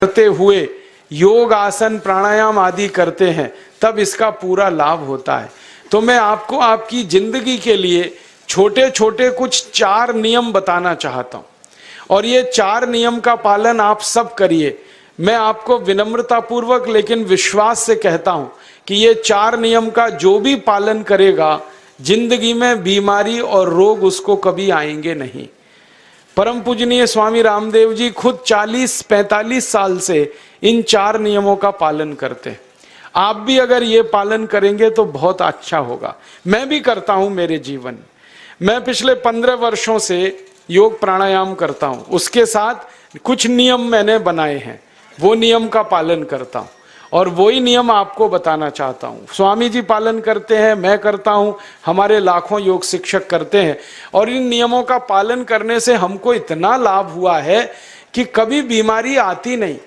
करते हुए योग आसन प्राणायाम आदि करते हैं तब इसका पूरा लाभ होता है। तो मैं आपको आपकी जिंदगी के लिए छोटे छोटे कुछ 4 नियम बताना चाहता हूं और ये 4 नियम का पालन आप सब करिए। मैं आपको विनम्रता पूर्वक लेकिन विश्वास से कहता हूं कि ये 4 नियम का जो भी पालन करेगा जिंदगी में बीमारी और रोग उसको कभी आएंगे नहीं। परम पूजनीय स्वामी रामदेव जी खुद 40-45 साल से इन 4 नियमों का पालन करते हैं। आप भी अगर ये पालन करेंगे तो बहुत अच्छा होगा। मैं भी करता हूं मेरे जीवन में। मैं पिछले 15 वर्षों से योग प्राणायाम करता हूं, उसके साथ कुछ नियम मैंने बनाए हैं, वो नियम का पालन करता हूं और वही नियम आपको बताना चाहता हूं। स्वामी जी पालन करते हैं, मैं करता हूं, हमारे लाखों योग शिक्षक करते हैं और इन नियमों का पालन करने से हमको इतना लाभ हुआ है कि कभी बीमारी आती नहीं।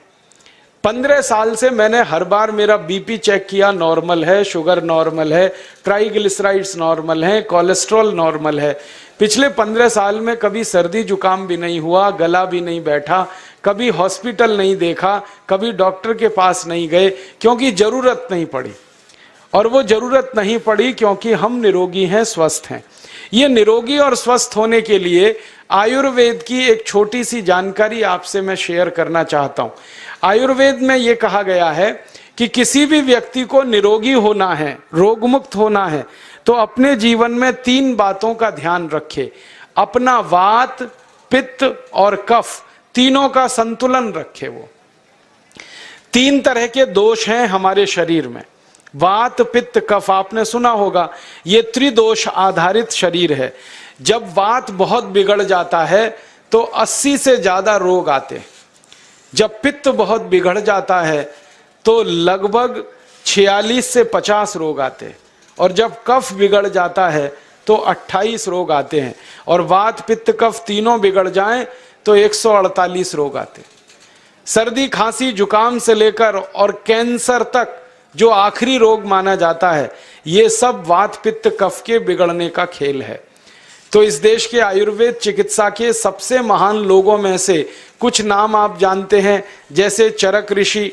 15 साल से मैंने हर बार मेरा बीपी चेक किया, नॉर्मल है, शुगर नॉर्मल है, ट्राइग्लिसराइड्स नॉर्मल है, कोलेस्ट्रॉल नॉर्मल है। पिछले 15 साल में कभी सर्दी जुकाम भी नहीं हुआ, गला भी नहीं बैठा, कभी हॉस्पिटल नहीं देखा, कभी डॉक्टर के पास नहीं गए, क्योंकि जरूरत नहीं पड़ी। और वो जरूरत नहीं पड़ी क्योंकि हम निरोगी हैं, स्वस्थ हैं। ये निरोगी और स्वस्थ होने के लिए आयुर्वेद की एक छोटी सी जानकारी आपसे मैं शेयर करना चाहता हूं। आयुर्वेद में ये कहा गया है कि किसी भी व्यक्ति को निरोगी होना है, रोग मुक्त होना है, तो अपने जीवन में 3 बातों का ध्यान रखे। अपना वात, पित्त और कफ तीनों का संतुलन रखे। वो 3 तरह के दोष हैं हमारे शरीर में, वात, पित्त, कफ। आपने सुना होगा ये त्रिदोष आधारित शरीर है। जब वात बहुत बिगड़ जाता है तो 80 से ज्यादा रोग आते हैं। जब पित्त बहुत बिगड़ जाता है तो लगभग 46 से 50 रोग आते हैं और जब कफ बिगड़ जाता है तो 28 रोग आते हैं और वात, पित्त, कफ तीनों बिगड़ जाएं तो 148 रोग आते हैं। सर्दी, खांसी, जुकाम से लेकर और कैंसर तक जो आखिरी रोग माना जाता है, ये सब वात, पित्त, कफ के बिगड़ने का खेल है। तो इस देश के आयुर्वेद चिकित्सा के सबसे महान लोगों में से कुछ नाम आप जानते हैं, जैसे चरक ऋषि,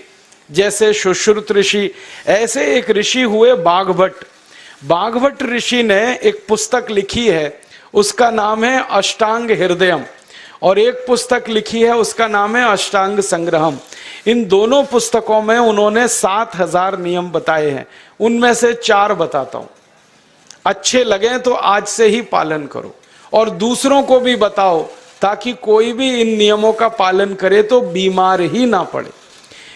जैसे सुश्रुत ऋषि। ऐसे एक ऋषि हुए बाघभट्ट। बाघभट्ट ऋषि ने एक पुस्तक लिखी है, उसका नाम है अष्टांग हृदयम, और एक पुस्तक लिखी है उसका नाम है अष्टांग संग्रहम। इन दोनों पुस्तकों में उन्होंने 7000 नियम बताए हैं। उनमें से 4 बताता हूं, अच्छे लगे तो आज से ही पालन करो और दूसरों को भी बताओ ताकि कोई भी इन नियमों का पालन करे तो बीमार ही ना पड़े।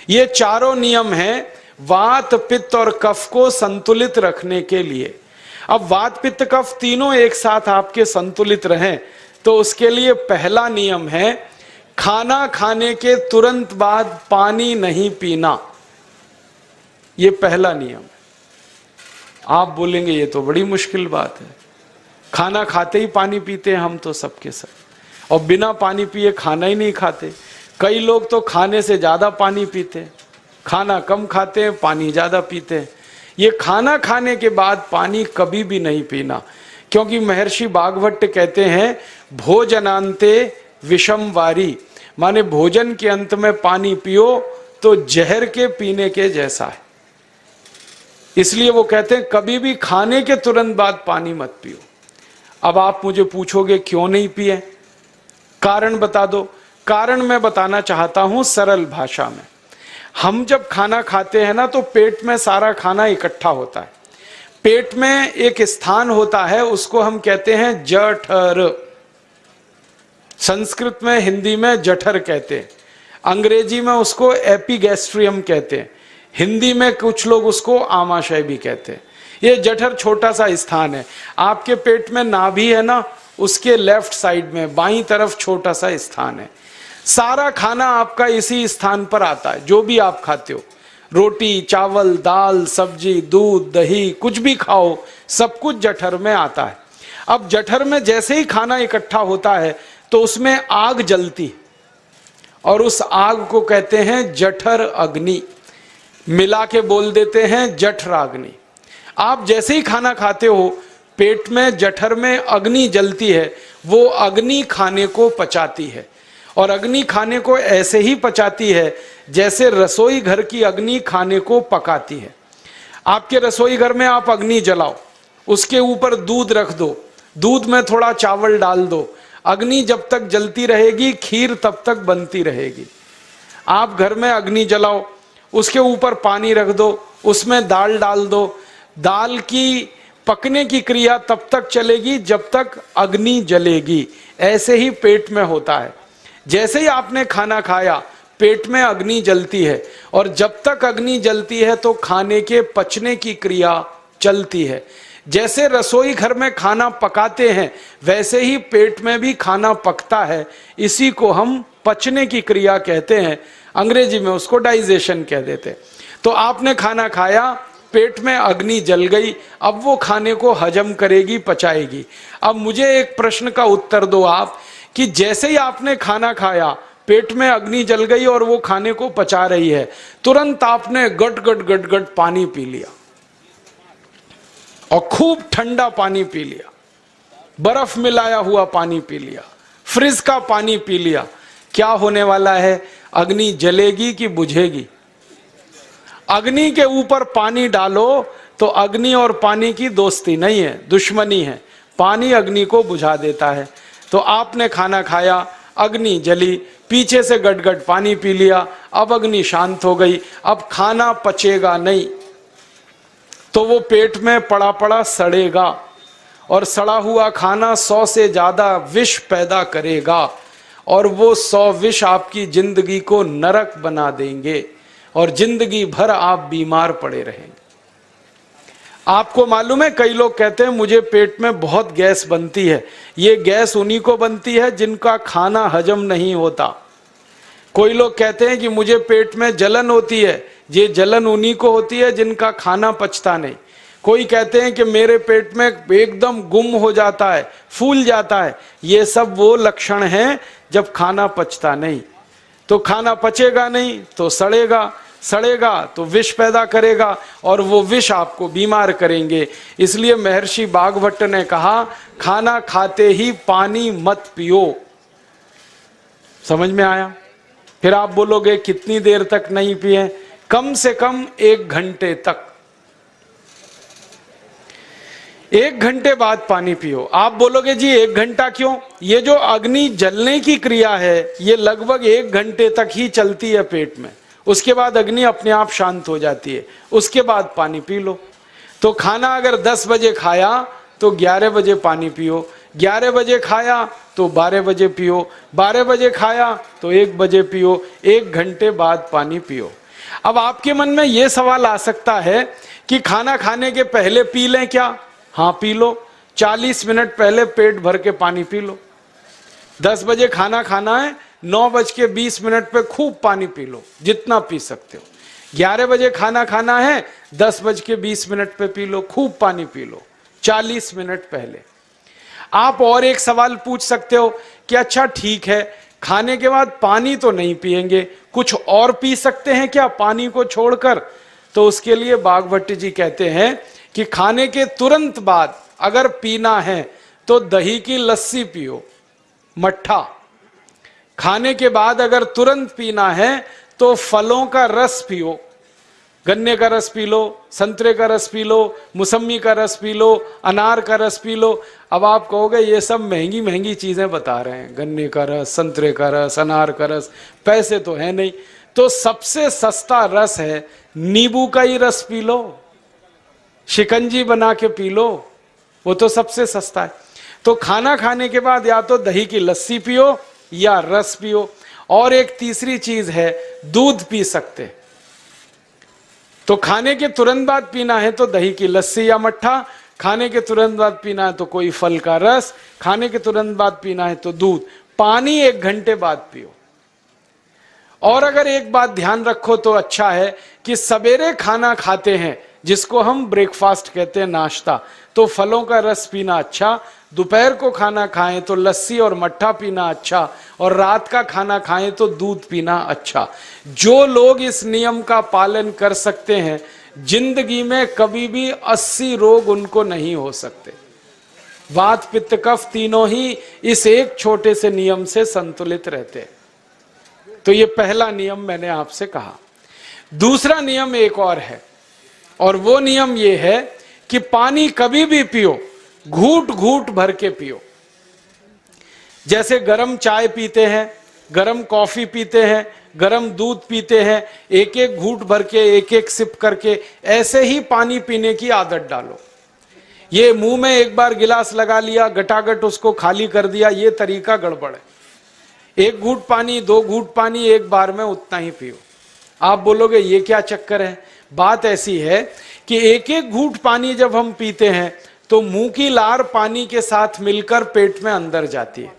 ये चारों नियम हैं वात, पित्त और कफ को संतुलित रखने के लिए। अब वात, पित्त, कफ तीनों एक साथ आपके संतुलित रहें तो उसके लिए पहला नियम है खाना खाने के तुरंत बाद पानी नहीं पीना। ये पहला नियम है। आप बोलेंगे ये तो बड़ी मुश्किल बात है, खाना खाते ही पानी पीते हैं हम तो सबके सब, और बिना पानी पिए खाना ही नहीं खाते। कई लोग तो खाने से ज्यादा पानी पीते हैं, खाना कम खाते हैं, पानी ज्यादा पीते हैं। ये खाना खाने के बाद पानी कभी भी नहीं पीना, क्योंकि महर्षि बाघभट्ट कहते हैं भोजनांते विषम वारी, माने भोजन के अंत में पानी पियो तो जहर के पीने के जैसा है। इसलिए वो कहते हैं कभी भी खाने के तुरंत बाद पानी मत पियो। अब आप मुझे पूछोगे क्यों नहीं पिए, कारण बता दो। कारण मैं बताना चाहता हूं सरल भाषा में। हम जब खाना खाते हैं ना तो पेट में सारा खाना इकट्ठा होता है। पेट में एक स्थान होता है, उसको हम कहते हैं जठर। संस्कृत में, हिंदी में जठर कहते हैं, अंग्रेजी में उसको एपिगैस्ट्रियम कहते हैं, हिंदी में कुछ लोग उसको आमाशय भी कहते हैं। ये जठर छोटा सा स्थान है। आपके पेट में नाभि है ना, उसके लेफ्ट साइड में बाईं तरफ छोटा सा स्थान है। सारा खाना आपका इसी स्थान पर आता है। जो भी आप खाते हो, रोटी, चावल, दाल, सब्जी, दूध, दही, कुछ भी खाओ, सब कुछ जठर में आता है। अब जठर में जैसे ही खाना इकट्ठा होता है तो उसमें आग जलती और उस आग को कहते हैं जठर अग्नि। मिला के बोल देते हैं जठराग्नि। आप जैसे ही खाना खाते हो पेट में, जठर में अग्नि जलती है, वो अग्नि खाने को पचाती है और अग्नि खाने को ऐसे ही पचाती है जैसे रसोई घर की अग्नि खाने को पकाती है। आपके रसोई घर में आप अग्नि जलाओ, उसके ऊपर दूध रख दो, दूध में थोड़ा चावल डाल दो, अग्नि जब तक जलती रहेगी खीर तब तक बनती रहेगी। आप घर में अग्नि जलाओ, उसके ऊपर पानी रख दो, उसमें दाल डाल दो, दाल की पकने की क्रिया तब तक चलेगी जब तक अग्नि जलेगी। ऐसे ही पेट में होता है, जैसे ही आपने खाना खाया पेट में अग्नि जलती है, और जब तक अग्नि जलती है तो खाने के पचने की क्रिया चलती है। जैसे रसोई घर में खाना पकाते हैं वैसे ही पेट में भी खाना पकता है, इसी को हम पचने की क्रिया कहते हैं, अंग्रेजी में उसको डाइजेशन कह देते हैं। तो आपने खाना खाया, पेट में अग्नि जल गई, अब वो खाने को हजम करेगी, पचाएगी। अब मुझे एक प्रश्न का उत्तर दो आप, कि जैसे ही आपने खाना खाया पेट में अग्नि जल गई और वो खाने को पचा रही है, तुरंत आपने गट गट गट गट पानी पी लिया और खूब ठंडा पानी पी लिया, बर्फ मिलाया हुआ पानी पी लिया, फ्रिज का पानी पी लिया। क्या होने वाला है? अग्नि जलेगी कि बुझेगी? अग्नि के ऊपर पानी डालो तो अग्नि और पानी की दोस्ती नहीं है, दुश्मनी है। पानी अग्नि को बुझा देता है। तो आपने खाना खाया, अग्नि जली, पीछे से गटगट पानी पी लिया, अब अग्नि शांत हो गई, अब खाना पचेगा नहीं, तो वो पेट में पड़ा पड़ा सड़ेगा, और सड़ा हुआ खाना 100 से ज्यादा विष पैदा करेगा, और वो 100 विष आपकी जिंदगी को नरक बना देंगे और जिंदगी भर आप बीमार पड़े रहेंगे। आपको मालूम है, कई लोग कहते हैं मुझे पेट में बहुत गैस बनती है। ये गैस उन्हीं को बनती है जिनका खाना हजम नहीं होता। कोई लोग कहते हैं कि मुझे पेट में जलन होती है, ये जलन उन्हीं को होती है जिनका खाना पचता नहीं। कोई कहते हैं कि मेरे पेट में एकदम गुम हो जाता है, फूल जाता है, ये सब वो लक्षण हैं जब खाना पचता नहीं। तो खाना पचेगा नहीं तो सड़ेगा, सड़ेगा तो विष पैदा करेगा, और वो विष आपको बीमार करेंगे। इसलिए महर्षि भागवत ने कहा, खाना खाते ही पानी मत पियो। समझ में आया? फिर आप बोलोगे कितनी देर तक नहीं पिए? कम से कम 1 घंटे तक। 1 घंटे बाद पानी पियो। आप बोलोगे जी 1 घंटा क्यों? ये जो अग्नि जलने की क्रिया है ये लगभग 1 घंटे तक ही चलती है पेट में, उसके बाद अग्नि अपने आप शांत हो जाती है, उसके बाद पानी पी लो। तो खाना अगर 10 बजे खाया तो 11 बजे पानी पियो, 11 बजे खाया तो 12 बजे पियो, 12 बजे खाया तो 1 बजे पियो, 1 घंटे बाद पानी पियो। अब आपके मन में यह सवाल आ सकता है कि खाना खाने के पहले पी लें क्या? हाँ पी लो, 40 मिनट पहले पेट भर के पानी पी लो। 10 बजे खाना खाना है, 9:20 पे खूब पानी पी लो, जितना पी सकते हो। 11 बजे खाना खाना है, 10:20 पे पी लो, खूब पानी पी लो, 40 मिनट पहले। आप और एक सवाल पूछ सकते हो कि अच्छा ठीक है, खाने के बाद पानी तो नहीं पिएंगे, कुछ और पी सकते हैं क्या पानी को छोड़कर? तो उसके लिए भागवत जी कहते हैं कि खाने के तुरंत बाद अगर पीना है तो दही की लस्सी पियो, मट्ठा। खाने के बाद अगर तुरंत पीना है तो फलों का रस पियो, गन्ने का रस पी लो, संतरे का रस पी लो, मौसमी का रस पी लो, अनार का रस पी लो। अब आप कहोगे ये सब महंगी महंगी चीजें बता रहे हैं, गन्ने का रस, संतरे का रस, अनार का रस, पैसे तो है नहीं। तो सबसे सस्ता रस है नींबू का ही रस पी लो, शिकंजी बना के पी लो, वो तो सबसे सस्ता है। तो खाना खाने के बाद या तो दही की लस्सी पियो या रस पियो। और एक तीसरी चीज है, दूध पी सकते। तो खाने के तुरंत बाद पीना है तो दही की लस्सी या मट्ठा, खाने के तुरंत बाद पीना है तो कोई फल का रस, खाने के तुरंत बाद पीना है तो दूध। पानी 1 घंटे बाद पियो। और अगर एक बात ध्यान रखो तो अच्छा है कि सवेरे खाना खाते हैं जिसको हम ब्रेकफास्ट कहते हैं, नाश्ता, तो फलों का रस पीना अच्छा, दोपहर को खाना खाएं तो लस्सी और मट्ठा पीना अच्छा, और रात का खाना खाएं तो दूध पीना अच्छा। जो लोग इस नियम का पालन कर सकते हैं जिंदगी में कभी भी 80 रोग उनको नहीं हो सकते। वात पित्त कफ तीनों ही इस एक छोटे से नियम से संतुलित रहते हैं। तो ये पहला नियम मैंने आपसे कहा। दूसरा नियम एक और है, और वो नियम ये है कि पानी कभी भी पियो, घूट घूट भर के पियो। जैसे गरम चाय पीते हैं, गरम कॉफी पीते हैं, गरम दूध पीते हैं, एक एक घूट भर के, एक एक सिप करके, ऐसे ही पानी पीने की आदत डालो। ये मुंह में एक बार गिलास लगा लिया, गटागट उसको खाली कर दिया, ये तरीका गड़बड़ है। एक घूट पानी, 2 घूट पानी एक बार में उतना ही पियो। आप बोलोगे ये क्या चक्कर है? बात ऐसी है कि एक एक घूट पानी जब हम पीते हैं तो मुंह की लार पानी के साथ मिलकर पेट में अंदर जाती है,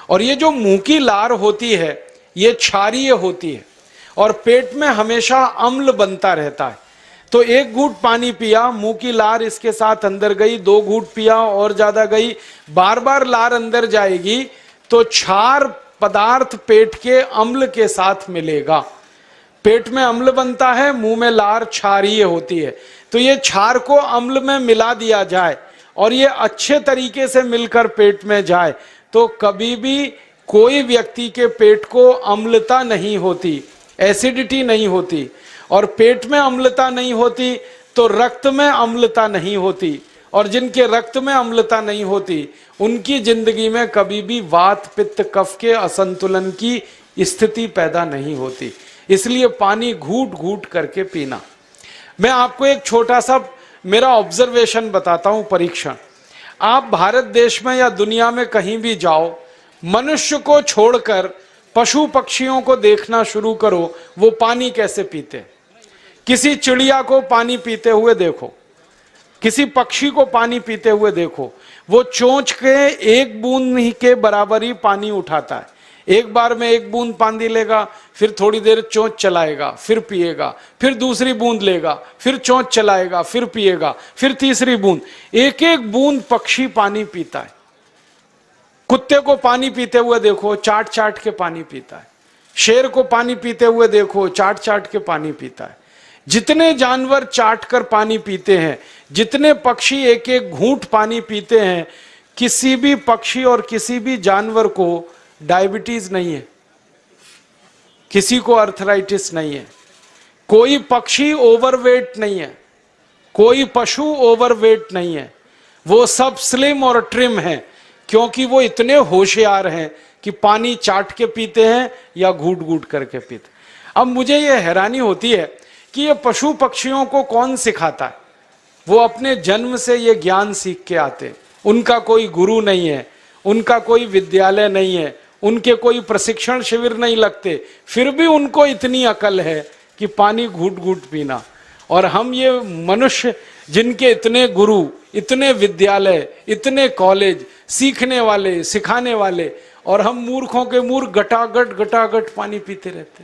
और ये जो मुंह की लार होती है ये क्षारीय होती है, और पेट में हमेशा अम्ल बनता रहता है। तो एक घूट पानी पिया, मुंह की लार इसके साथ अंदर गई, 2 घूट पिया और ज्यादा गई, बार बार लार अंदर जाएगी तो क्षार पदार्थ पेट के अम्ल के साथ मिलेगा। पेट में अम्ल बनता है, मुंह में लार क्षारीय होती है। तो ये क्षार को अम्ल में मिला दिया जाए और ये अच्छे तरीके से मिलकर पेट में जाए तो कभी भी कोई व्यक्ति के पेट को अम्लता नहीं होती, एसिडिटी नहीं होती। और पेट में अम्लता नहीं होती तो रक्त में अम्लता नहीं होती, और जिनके रक्त में अम्लता नहीं होती उनकी जिंदगी में कभी भी वात पित्त कफ के असंतुलन की स्थिति पैदा नहीं होती। इसलिए पानी घूट घूट करके पीना। मैं आपको एक छोटा सा मेरा ऑब्जर्वेशन बताता हूं, परीक्षण। आप भारत देश में या दुनिया में कहीं भी जाओ, मनुष्य को छोड़कर पशु पक्षियों को देखना शुरू करो, वो पानी कैसे पीते। किसी चिड़िया को पानी पीते हुए देखो, किसी पक्षी को पानी पीते हुए देखो, वो चोंच के एक बूंद ही के बराबर ही पानी उठाता है। एक बार में 1 बूंद पानी लेगा, फिर थोड़ी देर चोंच चलाएगा, फिर पिएगा, फिर दूसरी बूंद लेगा, फिर चोंच चलाएगा, फिर पिएगा, फिर तीसरी बूंद। एक एक बूंद पक्षी पानी पीता है। कुत्ते को पानी पीते हुए देखो, चाट चाट के पानी पीता है। शेर को पानी पीते हुए देखो, चाट चाट के पानी पीता है। जितने जानवर चाट कर पानी पीते हैं, जितने पक्षी एक एक घूंट पानी पीते हैं, किसी भी पक्षी और किसी भी जानवर को डायबिटीज नहीं है, किसी को अर्थराइटिस नहीं है, कोई पक्षी ओवरवेट नहीं है, कोई पशु ओवरवेट नहीं है। वो सब स्लिम और ट्रिम हैं, क्योंकि वो इतने होशियार हैं कि पानी चाट के पीते हैं या घूट घूट करके पीते। अब मुझे ये हैरानी होती है कि ये पशु पक्षियों को कौन सिखाता है? वो अपने जन्म से ये ज्ञान सीख के आते, उनका कोई गुरु नहीं है, उनका कोई विद्यालय नहीं है, उनके कोई प्रशिक्षण शिविर नहीं लगते, फिर भी उनको इतनी अकल है कि पानी घूट घूट पीना। और हम ये मनुष्य जिनके इतने गुरु, इतने विद्यालय, इतने कॉलेज, सीखने वाले, सिखाने वाले, और हम मूर्खों के मूर्ख गटागट गटागट पानी पीते रहते।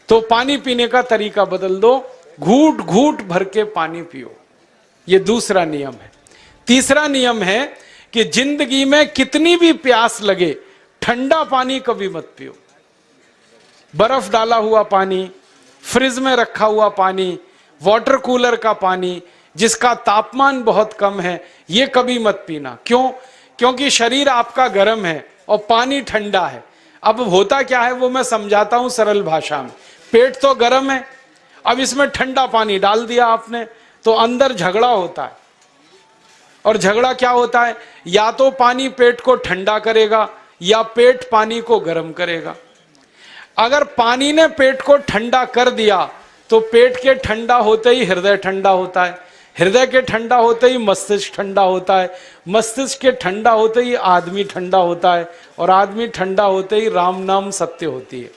तो पानी पीने का तरीका बदल दो, घूट घूट भर के पानी पियो। ये दूसरा नियम है। तीसरा नियम है कि जिंदगी में कितनी भी प्यास लगे, ठंडा पानी कभी मत पियो। बर्फ डाला हुआ पानी, फ्रिज में रखा हुआ पानी, वाटर कूलर का पानी जिसका तापमान बहुत कम है, ये कभी मत पीना। क्यों? क्योंकि शरीर आपका गर्म है और पानी ठंडा है। अब होता क्या है वो मैं समझाता हूं सरल भाषा में। पेट तो गर्म है, अब इसमें ठंडा पानी डाल दिया आपने, तो अंदर झगड़ा होता है। और झगड़ा क्या होता है? या तो पानी पेट को ठंडा करेगा या पेट पानी को गर्म करेगा। अगर पानी ने पेट को ठंडा कर दिया तो पेट के ठंडा होते ही हृदय ठंडा होता है, हृदय के ठंडा होते ही मस्तिष्क ठंडा होता है, मस्तिष्क के ठंडा होते ही आदमी ठंडा होता है, और आदमी ठंडा होते ही राम नाम सत्य होती है।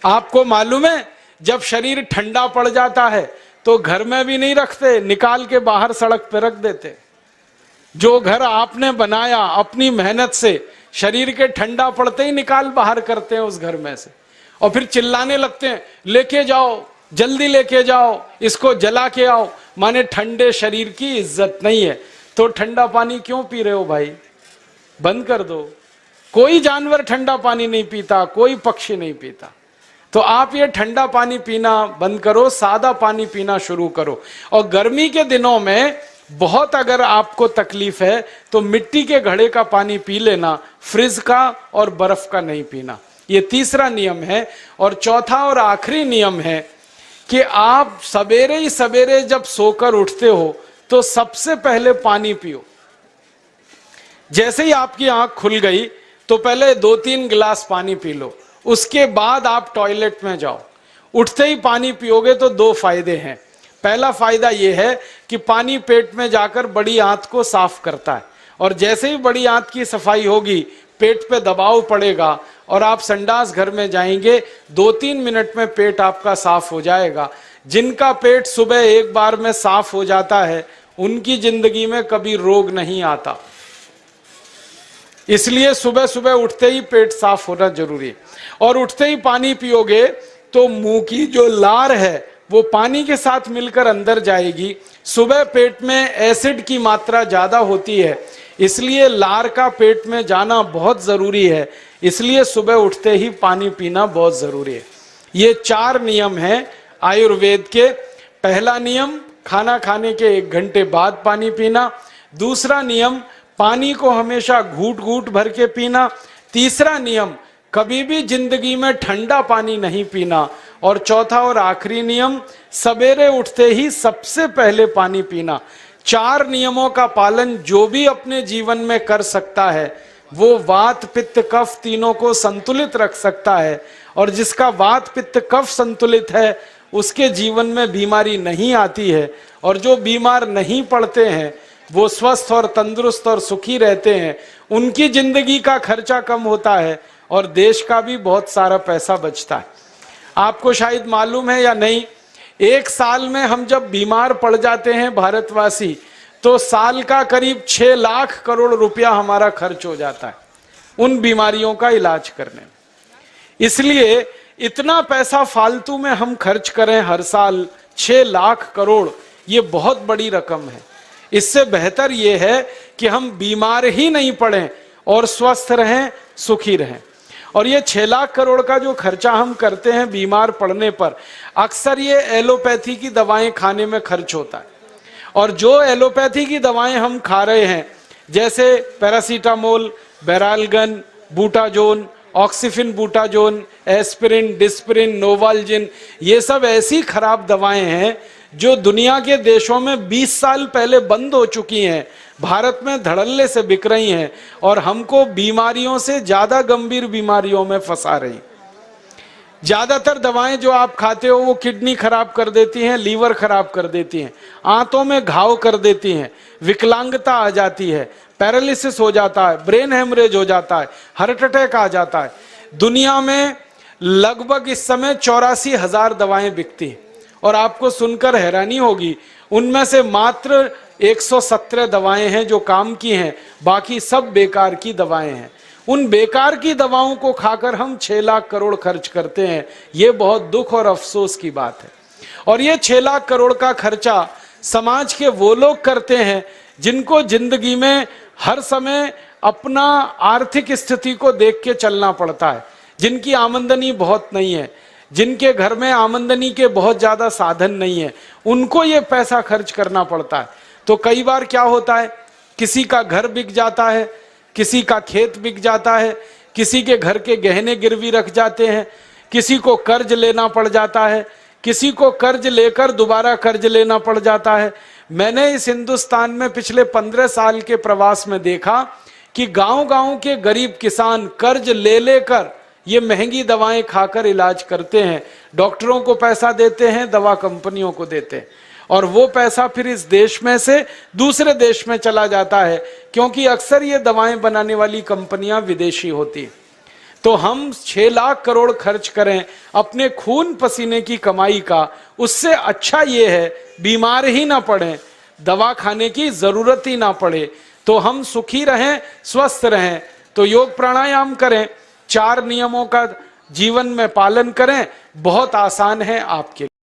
आपको मालूम है, जब शरीर ठंडा पड़ जाता है तो घर में भी नहीं रखते, निकाल के बाहर सड़क पे रख देते। जो घर आपने बनाया अपनी मेहनत से, शरीर के ठंडा पड़ते ही निकाल बाहर करते हैं उस घर में से, और फिर चिल्लाने लगते हैं, लेके जाओ, जल्दी लेके जाओ, इसको जला के आओ। माने ठंडे शरीर की इज्जत नहीं है। तो ठंडा पानी क्यों पी रहे हो भाई? बंद कर दो। कोई जानवर ठंडा पानी नहीं पीता, कोई पक्षी नहीं पीता। तो आप ये ठंडा पानी पीना बंद करो, सादा पानी पीना शुरू करो। और गर्मी के दिनों में बहुत अगर आपको तकलीफ है तो मिट्टी के घड़े का पानी पी लेना, फ्रिज का और बर्फ का नहीं पीना। ये तीसरा नियम है। और चौथा और आखिरी नियम है कि आप सवेरे ही सवेरे जब सोकर उठते हो तो सबसे पहले पानी पियो। जैसे ही आपकी आंख खुल गई तो पहले 2-3 गिलास पानी पी लो, उसके बाद आप टॉयलेट में जाओ। उठते ही पानी पियोगे तो 2 फायदे हैं। पहला फायदा यह है कि पानी पेट में जाकर बड़ी आंत को साफ करता है, और जैसे ही बड़ी आंत की सफाई होगी पेट पे दबाव पड़ेगा और आप संडास घर में जाएंगे, 2-3 मिनट में पेट आपका साफ हो जाएगा। जिनका पेट सुबह एक बार में साफ हो जाता है उनकी जिंदगी में कभी रोग नहीं आता। इसलिए सुबह सुबह उठते ही पेट साफ होना जरूरी है। और उठते ही पानी पियोगे तो मुंह की जो लार है वो पानी के साथ मिलकर अंदर जाएगी। सुबह पेट में एसिड की मात्रा ज्यादा होती है, इसलिए लार का पेट में जाना बहुत जरूरी है। इसलिए सुबह उठते ही पानी पीना बहुत जरूरी है। ये 4 नियम हैं आयुर्वेद के। पहला नियम, खाना खाने के 1 घंटे बाद पानी पीना। दूसरा नियम, पानी को हमेशा घूट घूट भर के पीना। तीसरा नियम, कभी भी जिंदगी में ठंडा पानी नहीं पीना। और चौथा और आखिरी नियम, सवेरे उठते ही सबसे पहले पानी पीना। 4 नियमों का पालन जो भी अपने जीवन में कर सकता है वो वात पित्त कफ तीनों को संतुलित रख सकता है। और जिसका वात पित्त कफ संतुलित है उसके जीवन में बीमारी नहीं आती है। और जो बीमार नहीं पड़ते हैं वो स्वस्थ और तंदुरुस्त और सुखी रहते हैं। उनकी जिंदगी का खर्चा कम होता है और देश का भी बहुत सारा पैसा बचता है। आपको शायद मालूम है या नहीं, 1 साल में हम जब बीमार पड़ जाते हैं भारतवासी तो साल का करीब 6 लाख करोड़ रुपया हमारा खर्च हो जाता है उन बीमारियों का इलाज करने में। इसलिए इतना पैसा फालतू में हम खर्च करें हर साल 6 लाख करोड़, ये बहुत बड़ी रकम है। इससे बेहतर ये है कि हम बीमार ही नहीं पड़ें और स्वस्थ रहें, सुखी रहें। और ये 6 लाख करोड़ का जो खर्चा हम करते हैं बीमार पड़ने पर, अक्सर ये एलोपैथी की दवाएं खाने में खर्च होता है। और जो एलोपैथी की दवाएं हम खा रहे हैं जैसे paracetamol, Baralgan, butazone, oxyphenbutazone, aspirin, Disprin, Novalgin, ये सब ऐसी खराब दवाएं हैं जो दुनिया के देशों में 20 साल पहले बंद हो चुकी हैं, भारत में धड़ल्ले से बिक रही हैं और हमको बीमारियों से ज्यादा गंभीर बीमारियों में फंसा रही। ज्यादातर दवाएं जो आप खाते हो वो किडनी खराब कर देती हैं, लीवर खराब कर देती हैं, आंतों में घाव कर देती हैं, विकलांगता आ जाती है, पैरालिसिस हो जाता है, ब्रेन हेमरेज हो जाता है, हार्ट अटैक आ जाता है। दुनिया में लगभग इस समय 84,000 दवाएं बिकती हैं और आपको सुनकर हैरानी होगी उनमें से मात्र 117 दवाएं हैं जो काम की हैं, बाकी सब बेकार की दवाएं हैं। उन बेकार की दवाओं को खाकर हम 6 लाख करोड़ खर्च करते हैं। ये बहुत दुख और अफसोस की बात है। और ये 6 लाख करोड़ का खर्चा समाज के वो लोग करते हैं जिनको जिंदगी में हर समय अपना आर्थिक स्थिति को देख के चलना पड़ता है, जिनकी आमदनी बहुत नहीं है, जिनके घर में आमदनी के बहुत ज्यादा साधन नहीं है, उनको ये पैसा खर्च करना पड़ता है। तो कई बार क्या होता है, किसी का घर बिक जाता है, किसी का खेत बिक जाता है, किसी के घर के गहने गिरवी रख जाते हैं, किसी को कर्ज लेना पड़ जाता है, किसी को कर्ज लेकर दोबारा कर्ज लेना पड़ जाता है। मैंने इस हिंदुस्तान में पिछले 15 साल के प्रवास में देखा कि गांव-गांव के गरीब किसान कर्ज ले लेकर ये महंगी दवाएं खाकर इलाज करते हैं, डॉक्टरों को पैसा देते हैं, दवा कंपनियों को देते हैं, और वो पैसा फिर इस देश में से दूसरे देश में चला जाता है, क्योंकि अक्सर ये दवाएं बनाने वाली कंपनियां विदेशी होती हैं। तो हम 6 लाख करोड़ खर्च करें अपने खून पसीने की कमाई का, उससे अच्छा ये है बीमार ही ना पड़े, दवा खाने की जरूरत ही ना पड़े, तो हम सुखी रहें, स्वस्थ रहें। तो योग प्राणायाम करें, 4 नियमों का जीवन में पालन करें, बहुत आसान है आपके लिए।